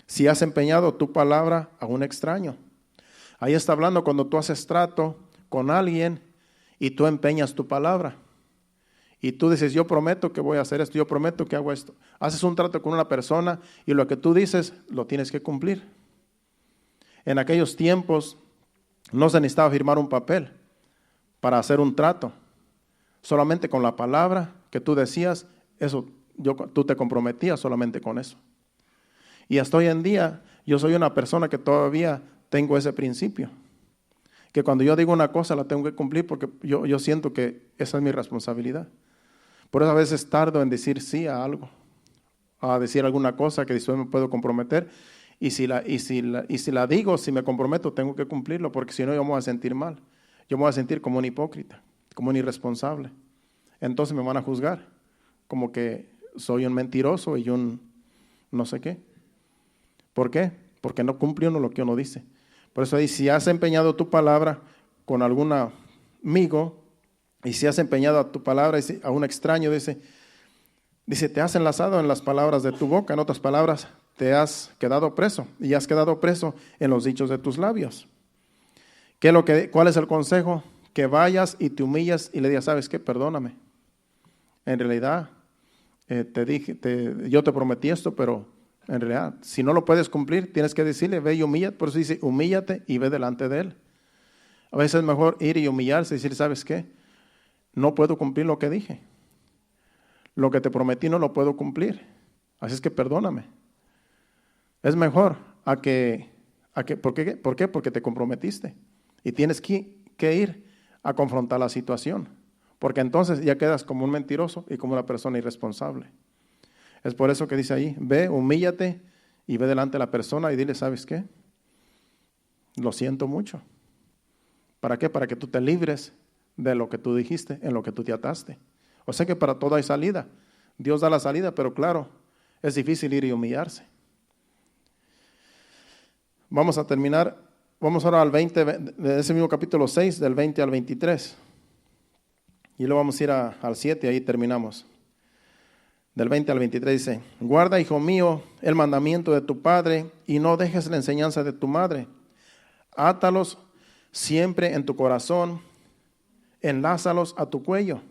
si has empeñado tu palabra a un extraño. Ahí está hablando cuando tú haces trato con alguien y tú empeñas tu palabra. Y tú dices, yo prometo que voy a hacer esto, yo prometo que hago esto. Haces un trato con una persona y lo que tú dices lo tienes que cumplir. En aquellos tiempos no se necesitaba firmar un papel para hacer un trato. Solamente con la palabra que tú decías, eso, tú te comprometías solamente con eso. Y hasta hoy en día yo soy una persona que todavía tengo ese principio. Que cuando yo digo una cosa la tengo que cumplir porque yo siento que esa es mi responsabilidad. Por eso a veces tardo en decir sí a algo, a decir alguna cosa que después me puedo comprometer. Y si la digo, si me comprometo, tengo que cumplirlo, porque si no yo me voy a sentir mal. Yo me voy a sentir como un hipócrita, como un irresponsable. Entonces me van a juzgar como que soy un mentiroso y un no sé qué. ¿Por qué? Porque no cumple uno lo que uno dice. Por eso ahí, si has empeñado tu palabra con algún amigo, y si has empeñado a tu palabra a un extraño, dice, te has enlazado en las palabras de tu boca, en otras palabras, te has quedado preso, y has quedado preso en los dichos de tus labios. ¿Cuál es el consejo? Que vayas y te humillas y le digas, ¿sabes qué? Perdóname. En realidad, yo te prometí esto, pero en realidad, si no lo puedes cumplir, tienes que decirle, ve y humíllate. Por eso dice, humíllate y ve delante de él. A veces es mejor ir y humillarse y decir, ¿sabes qué? No puedo cumplir lo que dije. Lo que te prometí no lo puedo cumplir. Así es que perdóname. Es mejor ¿por qué? Porque te comprometiste. Y tienes que ir a confrontar la situación. Porque entonces ya quedas como un mentiroso y como una persona irresponsable. Es por eso que dice ahí, ve, humíllate y ve delante de la persona y dile, ¿sabes qué? Lo siento mucho. ¿Para qué? Para que tú te libres de lo que tú dijiste, en lo que tú te ataste. O sea que para todo hay salida. Dios da la salida, pero claro, es difícil ir y humillarse. Vamos a terminar, vamos ahora al 20, de ese mismo capítulo 6, del 20 al 23. Y luego vamos a ir al 7 y ahí terminamos. Del 20 al 23 dice, guarda, hijo mío, el mandamiento de tu padre y no dejes la enseñanza de tu madre. Átalos siempre en tu corazón, enlázalos a tu cuello.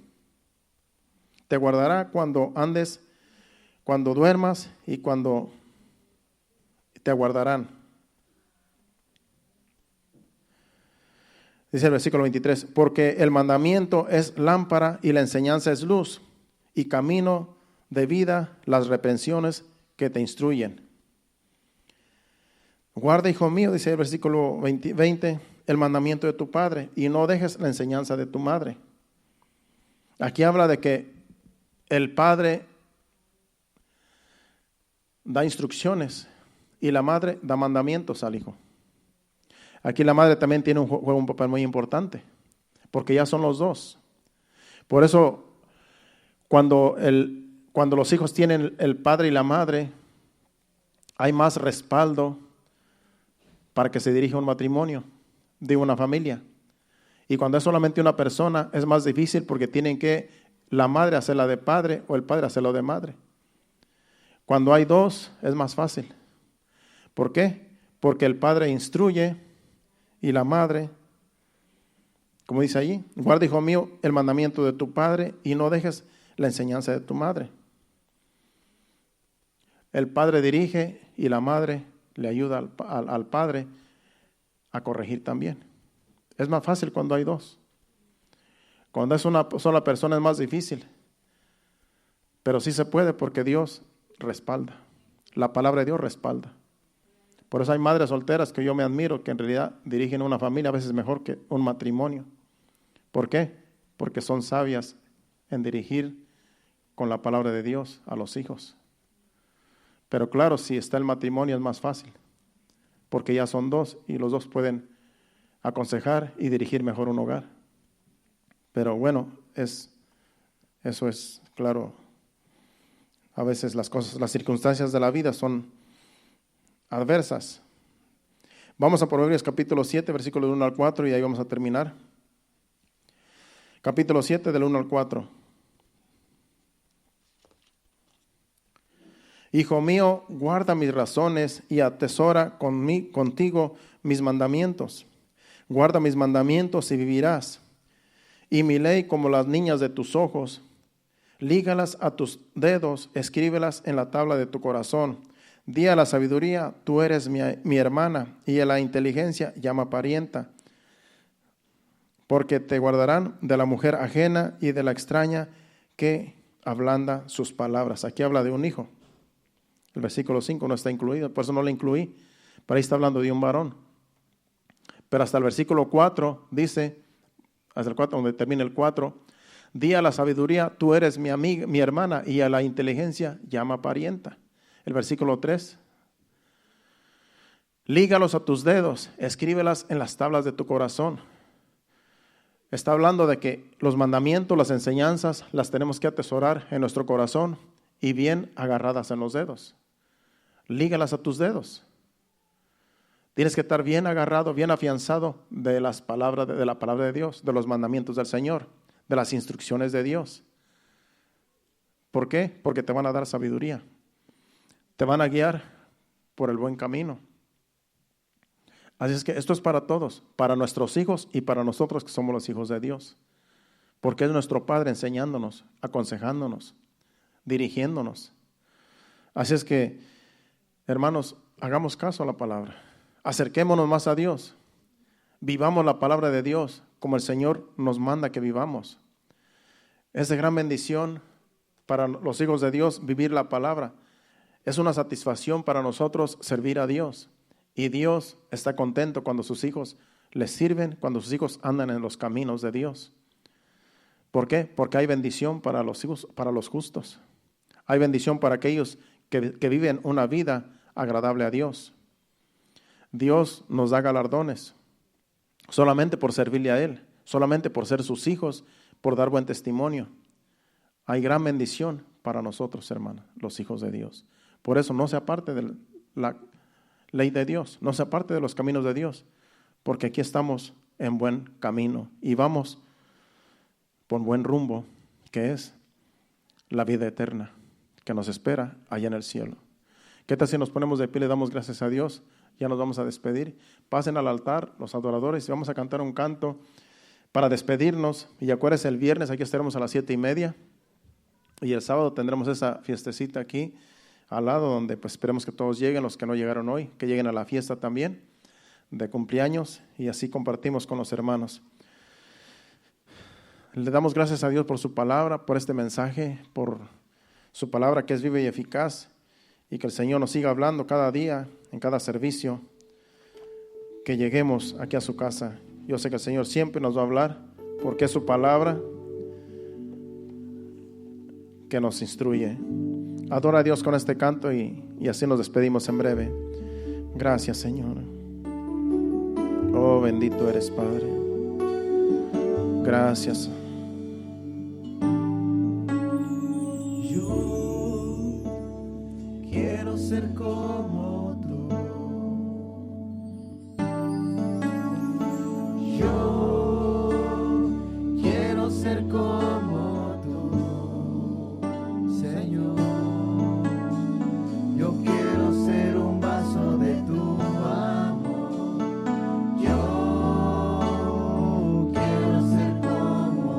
Te guardará cuando andes, cuando duermas y cuando te aguardarán. Dice el versículo 23, porque el mandamiento es lámpara y la enseñanza es luz y camino de vida las reprensiones que te instruyen. Guarda, hijo mío, dice el versículo 20, el mandamiento de tu padre y no dejes la enseñanza de tu madre. Aquí habla de que el padre da instrucciones y la madre da mandamientos al hijo. Aquí la madre también tiene un papel muy importante, porque ya son los dos. Por eso, cuando los hijos tienen el padre y la madre, hay más respaldo para que se dirija un matrimonio de una familia. Y cuando es solamente una persona, es más difícil porque tienen que la madre hacerla de padre o el padre hacerlo de madre. Cuando hay dos, es más fácil. ¿Por qué? Porque el padre instruye y la madre, como dice allí, guarda, hijo mío, el mandamiento de tu padre y no dejes la enseñanza de tu madre. El padre dirige y la madre le ayuda al padre a corregir también. Es más fácil cuando hay dos. Cuando es una sola persona es más difícil. Pero sí se puede porque Dios respalda. La palabra de Dios respalda. Por eso hay madres solteras que yo me admiro, que en realidad dirigen una familia a veces mejor que un matrimonio. ¿Por qué? Porque son sabias en dirigir con la palabra de Dios a los hijos. Pero claro, si está el matrimonio es más fácil, porque ya son dos y los dos pueden aconsejar y dirigir mejor un hogar. Pero bueno, eso es claro. A veces las circunstancias de la vida son adversas. Vamos a Proverbios capítulo 7, versículos 1 al 4 y ahí vamos a terminar. Capítulo 7 del 1 al 4. Hijo mío, guarda mis razones y atesora contigo mis mandamientos. Guarda mis mandamientos y vivirás. Y mi ley como las niñas de tus ojos. Lígalas a tus dedos, escríbelas en la tabla de tu corazón. Di a la sabiduría, tú eres mi hermana, y a la inteligencia llama parienta. Porque te guardarán de la mujer ajena y de la extraña que ablanda sus palabras. Aquí habla de un hijo. El versículo 5 no está incluido, por eso no lo incluí. Pero ahí está hablando de un varón. Pero hasta el versículo 4 dice, hasta el 4, donde termina el 4, di a la sabiduría, tú eres mi amiga, mi hermana, y a la inteligencia llama parienta. El versículo 3, lígalos a tus dedos, escríbelas en las tablas de tu corazón. Está hablando de que los mandamientos, las enseñanzas, las tenemos que atesorar en nuestro corazón y bien agarradas en los dedos. Lígalas a tus dedos. Tienes que estar bien agarrado, bien afianzado de la palabra de Dios, de los mandamientos del Señor, de las instrucciones de Dios. ¿Por qué? Porque te van a dar sabiduría. Te van a guiar por el buen camino. Así es que esto es para todos, para nuestros hijos y para nosotros que somos los hijos de Dios. Porque es nuestro Padre enseñándonos, aconsejándonos, dirigiéndonos. Así es que, hermanos, hagamos caso a la palabra. Acerquémonos más a Dios. Vivamos la palabra de Dios como el Señor nos manda que vivamos. Es de gran bendición para los hijos de Dios vivir la palabra. Es una satisfacción para nosotros servir a Dios. Y Dios está contento cuando sus hijos les sirven, cuando sus hijos andan en los caminos de Dios. ¿Por qué? Porque hay bendición para los hijos, para los justos. Hay bendición para aquellos que viven una vida agradable a Dios. Dios nos da galardones solamente por servirle a Él, solamente por ser sus hijos, por dar buen testimonio. Hay gran bendición para nosotros, hermanos, los hijos de Dios. Por eso no se aparte de la ley de Dios, no se aparte de los caminos de Dios, porque aquí estamos en buen camino y vamos por buen rumbo, que es la vida eterna que nos espera allá en el cielo. ¿Qué tal si nos ponemos de pie y le damos gracias a Dios? Ya nos vamos a despedir. Pasen al altar los adoradores y vamos a cantar un canto para despedirnos. Y acuérdense, el viernes aquí estaremos a las 7:30 y el sábado tendremos esa fiestecita aquí al lado, donde pues esperemos que todos lleguen, los que no llegaron hoy, que lleguen a la fiesta también de cumpleaños y así compartimos con los hermanos. Le damos gracias a Dios por su palabra, por este mensaje, por su palabra que es viva y eficaz, y que el Señor nos siga hablando cada día, en cada servicio, que lleguemos aquí a su casa. Yo sé que el Señor siempre nos va a hablar, porque es su palabra que nos instruye. Adora a Dios con este canto y así nos despedimos en breve. Gracias, Señor. Oh, bendito eres, Padre. Gracias.
Yo quiero ser como tú. Yo quiero ser como tú, Señor. Yo quiero ser un vaso de tu amor. Yo quiero ser como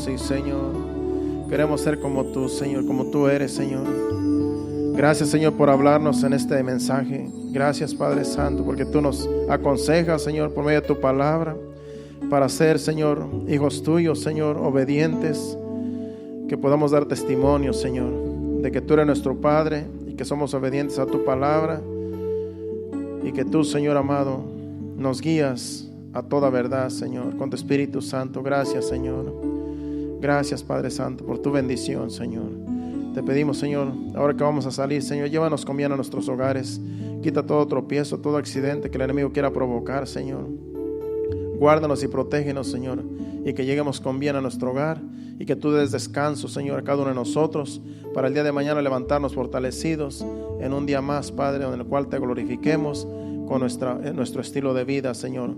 sí, Señor. Queremos ser como tú, Señor, como tú eres, Señor. Gracias, Señor, por hablarnos en este mensaje. Gracias, Padre Santo, porque tú nos aconsejas, Señor, por medio de tu palabra, para ser, Señor, hijos tuyos, Señor, obedientes, que podamos dar testimonio, Señor, de que tú eres nuestro Padre y que somos obedientes a tu palabra, y que tú, Señor amado, nos guías a toda verdad, Señor, con tu Espíritu Santo. Gracias, Señor. Gracias, Padre Santo, por tu bendición, Señor. Te pedimos, Señor, ahora que vamos a salir, Señor, llévanos con bien a nuestros hogares. Quita todo tropiezo, todo accidente que el enemigo quiera provocar, Señor. Guárdanos y protégenos, Señor, y que lleguemos con bien a nuestro hogar, y que tú des descanso, Señor, a cada uno de nosotros, para el día de mañana levantarnos fortalecidos en un día más, Padre, en el cual te glorifiquemos con nuestro estilo de vida, Señor,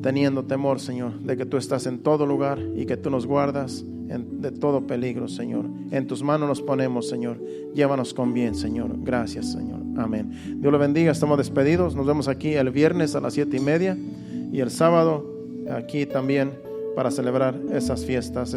teniendo temor, Señor, de que tú estás en todo lugar y que tú nos guardas de todo peligro, Señor. En tus manos nos ponemos, Señor. Llévanos con bien, Señor. Gracias, Señor. Amén. Dios lo bendiga. Estamos despedidos. Nos vemos aquí el viernes a las 7:30 y el sábado aquí también para celebrar esas fiestas.